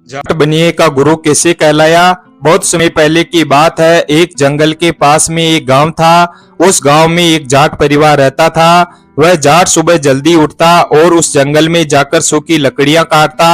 जाट बनिए का गुरु कैसे कहलाया। बहुत समय पहले की बात है। एक जंगल के पास में एक गांव था। उस गांव में एक जाट परिवार रहता था। वह जाट सुबह जल्दी उठता और उस जंगल में जाकर सूखी लकड़ियां काटता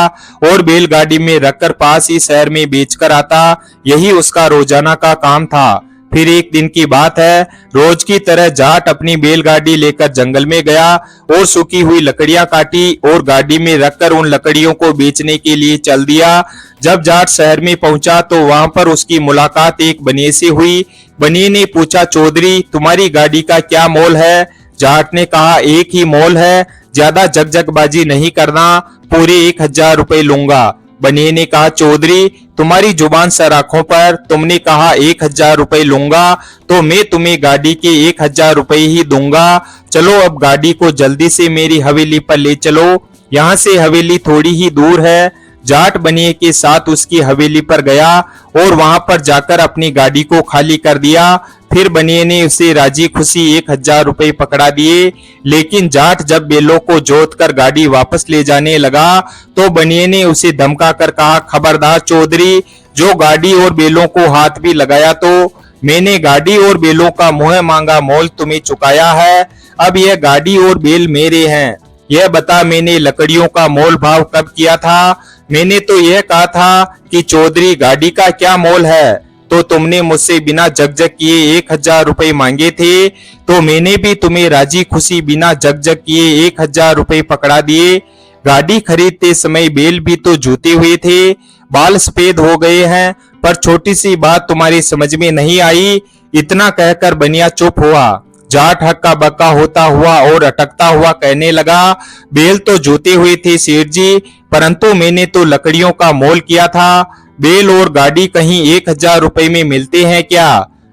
और बैलगाड़ी में रखकर पास ही शहर में बेचकर आता। यही उसका रोजाना का काम था। फिर एक दिन की बात है। रोज की तरह जाट अपनी बैलगाड़ी लेकर जंगल में गया और सूखी हुई लकड़ियां काटी और गाड़ी में रखकर उन लकड़ियों को बेचने के लिए चल दिया। जब जाट शहर में पहुंचा तो वहां पर उसकी मुलाकात एक बनिए से हुई। बनिए ने पूछा, चौधरी तुम्हारी गाड़ी का क्या मोल है। जाट ने कहा, एक ही मोल है, ज्यादा जगजगबाजी नहीं करना, पूरे 1000 रुपए लूंगा। बनिए ने कहा, चौधरी तुम्हारी जुबान सर आंखों पर, तुमने कहा 1000 रुपए लूंगा तो मैं तुम्हें गाड़ी के 1000 रुपए ही दूंगा। चलो अब गाड़ी को जल्दी से मेरी हवेली पर ले चलो, यहाँ से हवेली थोड़ी ही दूर है। जाट बनिए के साथ उसकी हवेली पर गया और वहां पर जाकर अपनी गाड़ी को खाली कर दिया। फिर बनिए ने उसे राजी खुशी 1000 रुपए पकड़ा दिए। लेकिन जाट जब बैलों को जोत कर गाड़ी वापस ले जाने लगा तो बनिए ने उसे धमका कर कहा, खबरदार चौधरी, जो गाड़ी और बैलों को हाथ भी लगाया तो मैंने गाड़ी और बैलों का मुंह मांगा मोल तुम्हें चुकाया है। अब यह गाड़ी और बैल मेरे हैं। यह बता, मैंने लकड़ियों का मोल भाव कब किया था। मैंने तो यह कहा था कि चौधरी गाड़ी का क्या मोल है, तो तुमने मुझसे बिना जगजग किए 1000 रुपए मांगे थे, तो मैंने भी तुम्हें राजी खुशी बिना जगजग किए 1000 रुपए पकड़ा दिए। गाड़ी खरीदते समय बैल भी तो जूते हुए थे, बाल सफेद हो गए हैं, पर छोटी सी बात तुम्हारी समझ में नहीं आई। इतना कहकर बनिया चुप हुआ। जाट हक्का बक्का होता हुआ और अटकता हुआ कहने लगा, बैल तो जूते हुए थे सेठ जी, परंतु मैंने तो लकड़ियों का मोल किया था। बैल और गाड़ी कहीं 1000 रुपए में मिलते हैं क्या।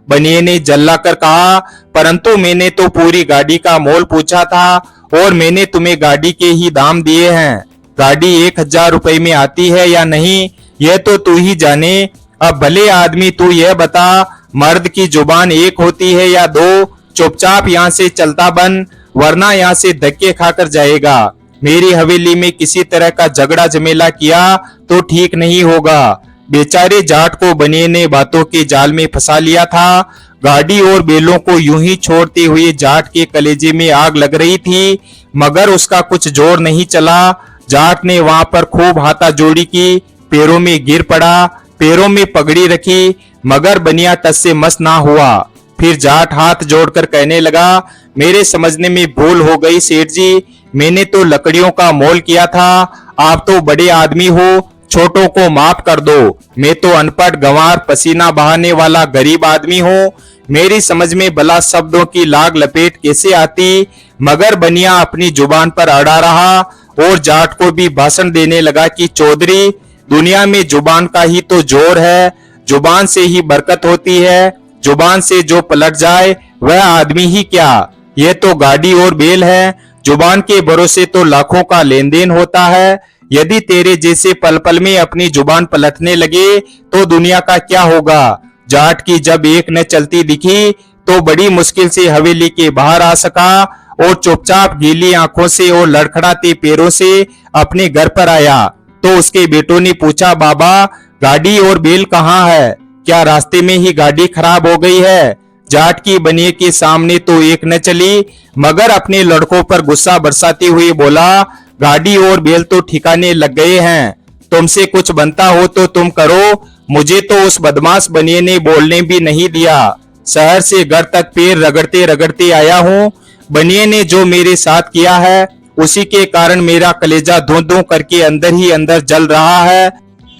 बनिए ने जल्ला कर कहा, परंतु मैंने तो पूरी गाड़ी का मोल पूछा था और मैंने तुम्हें गाड़ी के ही दाम दिए हैं। गाड़ी 1000 रुपए में आती है या नहीं, यह तो तू ही जाने। अब भले आदमी तू यह बता, मर्द की जुबान एक होती है या दो। चुपचाप यहाँ से चलता बन, वरना यहाँ से धक्के खाकर जाएगा। मेरी हवेली में किसी तरह का झगड़ा झमेला किया तो ठीक नहीं होगा। बेचारे जाट को बनिए ने बातों के जाल में फंसा लिया था। गाड़ी और बैलों को यूं ही छोड़ते हुए जाट के कलेजे में आग लग रही थी, मगर उसका कुछ जोर नहीं चला। जाट ने वहां पर खूब हाथाजोड़ी की, पैरों में गिर पड़ा, पैरों में पगड़ी रखी, मगर बनिया टस से मस ना हुआ। फिर जाट हाथ जोड़कर कहने लगा, मेरे समझने में भूल हो गई सेठ जी, मैंने तो लकड़ियों का मोल किया था। आप तो बड़े आदमी हो, छोटों को माफ कर दो। मैं तो अनपढ़ गंवार पसीना बहाने वाला गरीब आदमी हूँ। मेरी समझ में भला शब्दों की लाग लपेट कैसे आती। मगर बनिया अपनी जुबान पर अड़ा रहा और जाट को भी भाषण देने लगा कि चौधरी, दुनिया में जुबान का ही तो जोर है, जुबान से ही बरकत होती है। जुबान से जो पलट जाए वह आदमी ही क्या, यह तो गाड़ी और बैल है। जुबान के भरोसे तो लाखों का लेन देन होता है। यदि तेरे जैसे पल पल में अपनी जुबान पलटने लगे तो दुनिया का क्या होगा। जाट की जब एक न चलती दिखी तो बड़ी मुश्किल से हवेली के बाहर आ सका और चुपचाप गीली आंखों से और लड़खड़ाते पैरों से अपने घर पर आया। तो उसके बेटों ने पूछा, बाबा गाड़ी और बैल कहाँ है, क्या रास्ते में ही गाड़ी खराब हो गई है। जाट की बनिए के सामने तो एक न चली, मगर अपने लड़कों पर गुस्सा बरसाते हुए बोला, गाड़ी और बैल तो ठिकाने लग गए हैं, तुमसे कुछ बनता हो तो तुम करो। मुझे तो उस बदमाश बनिए ने बोलने भी नहीं दिया। शहर से घर तक पैर रगड़ते रगड़ते आया हूँ। बनिए ने जो मेरे साथ किया है उसी के कारण मेरा कलेजा धूं धूं करके अंदर ही अंदर जल रहा है।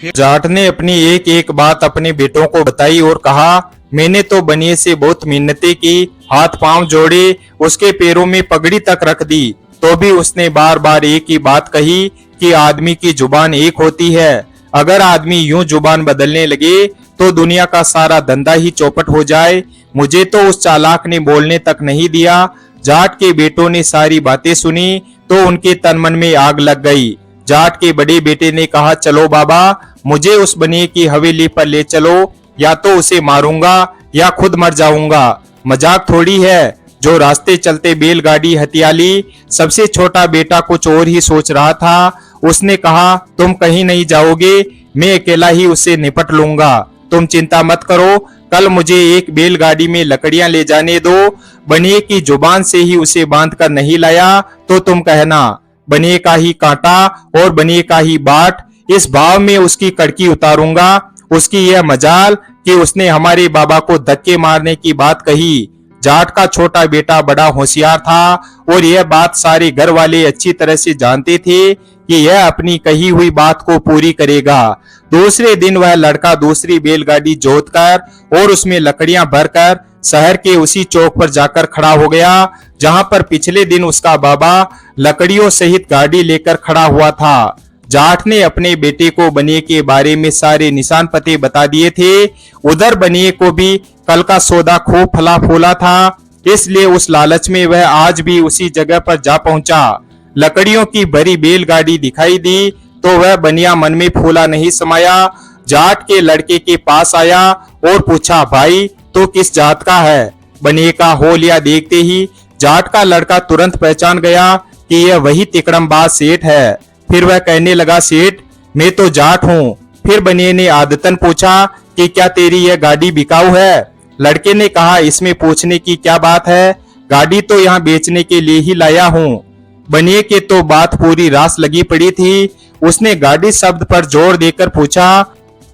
जाट ने अपनी एक एक बात अपने बेटों को बताई और कहा, मैंने तो बनिए से बहुत मिन्नतें की, हाथ पांव जोड़े, उसके पैरों में पगड़ी तक रख दी, तो भी उसने बार बार एक ही बात कही कि आदमी की जुबान एक होती है। अगर आदमी यूं जुबान बदलने लगे तो दुनिया का सारा धंधा ही चौपट हो जाए। मुझे तो उस चालाक ने बोलने तक नहीं दिया। जाट के बेटों ने सारी बातें सुनी तो उनके तन मन में आग लग गई। जाट के बड़े बेटे ने कहा, चलो बाबा, मुझे उस बनिए की हवेली पर ले चलो, या तो उसे मारूंगा या खुद मर जाऊंगा। मजाक थोड़ी है। जो रास्ते चलते बैलगाड़ी हथियाली। सबसे छोटा बेटा कुछ और ही सोच रहा था। उसने कहा, तुम कहीं नहीं जाओगे, मैं अकेला ही उससे निपट लूंगा। तुम चिंता मत करो, कल मुझे एक बैलगाड़ी में लकड़ियां ले जाने दो। बनिए की जुबान से ही उसे बांध कर नहीं लाया तो तुम कहना, बनिए का ही कांटा और बनिए का ही बाट, इस भाव में उसकी कड़की उतारूंगा। उसकी यह मजाल कि उसने हमारे बाबा को धक्के मारने की बात कही। जाट का छोटा बेटा बड़ा होशियार था और यह बात सारे घर वाले अच्छी तरह से जानते थे कि यह अपनी कही हुई बात को पूरी करेगा। दूसरे दिन वह लड़का दूसरी बैलगाड़ी जोतकर और उसमें लकड़ियां भरकर शहर के उसी चौक पर जाकर खड़ा हो गया जहां पर पिछले दिन उसका बाबा लकड़ियों सहित गाड़ी लेकर खड़ा हुआ था। जाट ने अपने बेटे को बनिए के बारे में सारे निशान पते बता दिए थे। उधर बनिए को भी कल का सौदा खूब फला फूला था, इसलिए उस लालच में वह आज भी उसी जगह पर जा पहुंचा। लकड़ियों की भरी बैलगाड़ी दिखाई दी तो वह बनिया मन में फूला नहीं समाया। जाट के लड़के के पास आया और पूछा, भाई तो किस जात का है? बनिए का होलिया देखते ही जाट का लड़का तुरंत पहचान गया कि यह वही तिकड़मबाज सेठ है। फिर वह कहने लगा, सेठ मैं तो जाट हूँ। फिर बनिए ने आदतन पूछा कि क्या तेरी यह गाड़ी बिकाऊ है? लड़के ने कहा, इसमें पूछने की क्या बात है, गाड़ी तो यहाँ बेचने के लिए ही लाया हूँ। बनिए के तो बात पूरी रास लगी पड़ी थी। उसने गाड़ी शब्द पर जोर देकर पूछा,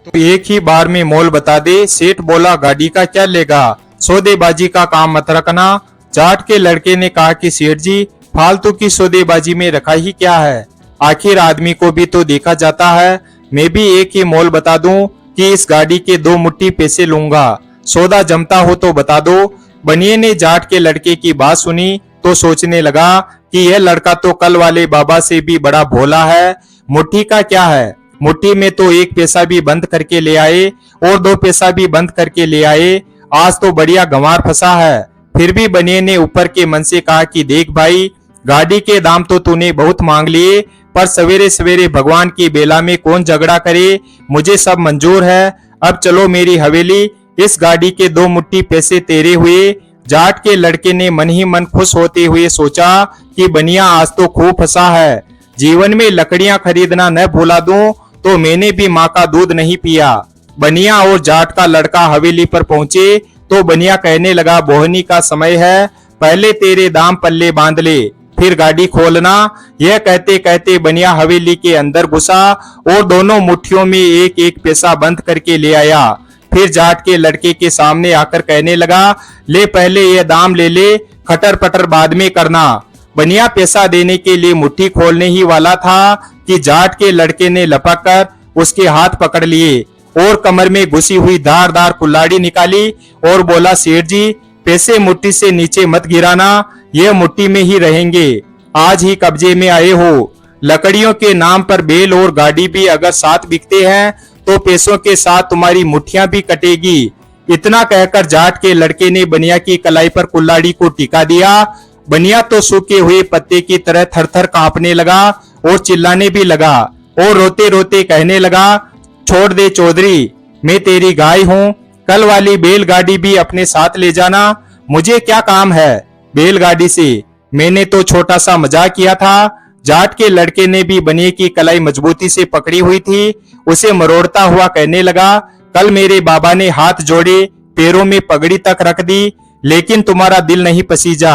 तो एक ही बार में मोल बता दे। सेठ बोला, गाड़ी का क्या लेगा, सौदेबाजी का काम मत रखना। जाट के लड़के ने कहा कि सेठ जी फालतू की सौदेबाजी में रखा ही क्या है, आखिर आदमी को भी तो देखा जाता है। मैं भी एक ही मोल बता दूं कि इस गाड़ी के 2 मुट्ठी पैसे लूंगा, सौदा जमता हो तो बता दो। बनिए ने जाट के लड़के की बात सुनी तो सोचने लगा कि यह लड़का तो कल वाले बाबा से भी बड़ा भोला है। मुट्ठी का क्या है, मुट्ठी में तो 1 पैसा भी बंद करके ले आए और 2 पैसा भी बंद करके ले आए, आज तो बढ़िया गंवार फंसा है। फिर भी बनिए ने ऊपर के मन से कहा कि देख भाई, गाड़ी के दाम तो तूने बहुत मांग लिए, पर सवेरे सवेरे भगवान की बेला में कौन झगड़ा करे, मुझे सब मंजूर है। अब चलो मेरी हवेली, इस गाड़ी के 2 मुट्ठी पैसे तेरे हुए। जाट के लड़के ने मन ही मन खुश होते हुए सोचा कि बनिया आज तो खूब फंसा है, जीवन में लकड़ियां खरीदना न भूला दूं तो मैंने भी माँ का दूध नहीं पिया। बनिया और जाट का लड़का हवेली पर पहुंचे तो बनिया कहने लगा, बोहनी का समय है, पहले तेरे दाम पल्ले बांध ले, फिर गाड़ी खोलना। यह कहते कहते बनिया हवेली के अंदर घुसा और दोनों मुट्ठियों में 1-1 पैसा बंद करके ले आया। फिर जाट के लड़के के सामने आकर कहने लगा, ले पहले यह दाम ले ले, खटर पटर बाद में करना। बनिया पैसा देने के लिए मुट्ठी खोलने ही वाला था कि जाट के लड़के ने लपक कर उसके हाथ पकड़ लिए और कमर में घुसी हुई धारदार कुल्हाड़ी निकाली और बोला, सेठ जी पैसे मुट्ठी से नीचे मत गिराना, ये मुट्ठी में ही रहेंगे, आज ही कब्जे में आए हो। लकड़ियों के नाम पर बैल और गाड़ी भी अगर साथ बिकते हैं तो पैसों के साथ तुम्हारी मुट्ठियां भी कटेगी। इतना कहकर जाट के लड़के ने बनिया की कलाई पर कुल्हाड़ी को टिका दिया। बनिया तो सूखे हुए पत्ते की तरह थरथर कांपने लगा और चिल्लाने भी लगा और रोते रोते कहने लगा, छोड़ दे चौधरी, मैं तेरी गाय हूँ, कल वाली बैलगाड़ी भी अपने साथ ले जाना, मुझे क्या काम है बैलगाड़ी से, मैंने तो छोटा सा मजाक किया था। जाट के लड़के ने भी बनिए की कलाई मजबूती से पकड़ी हुई थी, उसे मरोड़ता हुआ कहने लगा, कल मेरे बाबा ने हाथ जोड़े, पैरों में पगड़ी तक रख दी, लेकिन तुम्हारा दिल नहीं पसीजा।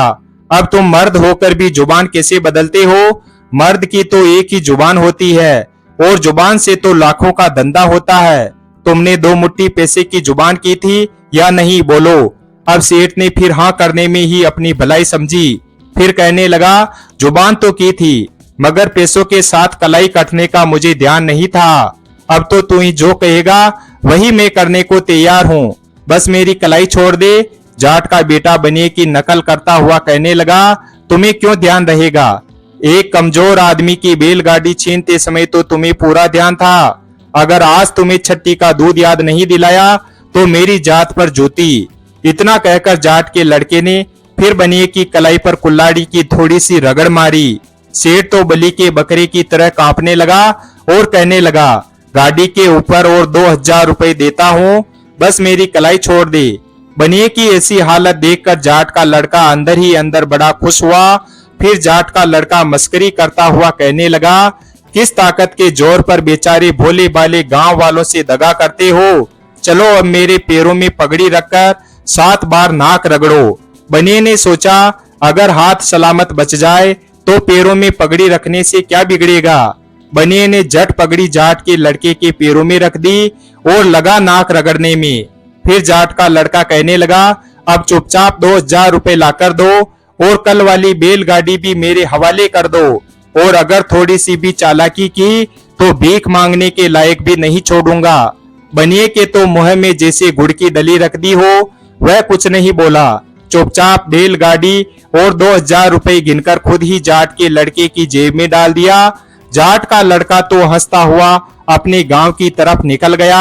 अब तुम मर्द होकर भी जुबान कैसे बदलते हो? मर्द की तो एक ही जुबान होती है और जुबान से तो लाखों का धंधा होता है। तुमने 2 मुट्ठी पैसे की जुबान की थी या नहीं, बोलो। अब सेठ ने फिर हाँ करने में ही अपनी भलाई समझी। फिर कहने लगा, जुबान तो की थी, मगर पैसों के साथ कलाई कटने का मुझे ध्यान नहीं था। अब तो तू ही जो कहेगा वही मैं करने को तैयार हूँ, बस मेरी कलाई छोड़ दे। जाट का बेटा बनिए की नकल करता हुआ कहने लगा, तुम्हें क्यों ध्यान रहेगा, एक कमजोर आदमी की बैलगाड़ी छीनते समय तो तुम्हें पूरा ध्यान था। अगर आज तुम्हें छट्टी का दूध याद नहीं दिलाया तो मेरी जात पर जूती। इतना कहकर जाट के लड़के ने फिर बनिए की कलाई पर कुल्हाड़ी की थोड़ी सी रगड़ मारी। सेठ तो बलि के बकरे की तरह कांपने लगा और कहने लगा, गाड़ी के ऊपर और 2000 रुपए देता हूँ, बस मेरी कलाई छोड़ दे। बनिए की ऐसी हालत देखकर जाट का लड़का अंदर ही अंदर बड़ा खुश हुआ। फिर जाट का लड़का मस्करी करता हुआ कहने लगा किस ताकत के जोर पर बेचारे भोले भाले गांव वालों से दगा करते हो? चलो अब मेरे पैरों में पगड़ी रखकर 7 बार नाक रगड़ो। बनिए ने सोचा, अगर हाथ सलामत बच जाए तो पैरों में पगड़ी रखने से क्या बिगड़ेगा। बनिए ने झट पगड़ी जाट के लड़के के पैरों में रख दी और लगा नाक रगड़ने में। फिर जाट का लड़का कहने लगा, अब चुपचाप 2000 रुपए लाकर दो और कल वाली बैलगाड़ी भी मेरे हवाले कर दो, और अगर थोड़ी सी भी चालाकी की तो भीख मांगने के लायक भी नहीं छोड़ूंगा। बनिए के तो मुंह में जैसे गुड़ की दली रख दी हो, वह कुछ नहीं बोला। चुपचाप बैलगाड़ी और 2000 रुपए गिनकर खुद ही जाट के लड़के की जेब में डाल दिया। जाट का लड़का तो हंसता हुआ अपने गांव की तरफ निकल गया,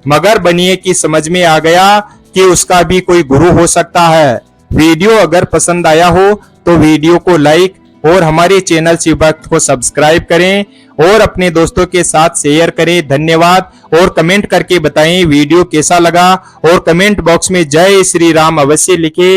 मगर बनिए की समझ में आ गया कि उसका भी कोई गुरु हो सकता है। वीडियो अगर पसंद आया हो तो वीडियो को लाइक और हमारे चैनल शिवभक्त को सब्सक्राइब करें और अपने दोस्तों के साथ शेयर करें। धन्यवाद। और कमेंट करके बताएं वीडियो कैसा लगा, और कमेंट बॉक्स में जय श्री राम अवश्य लिखें।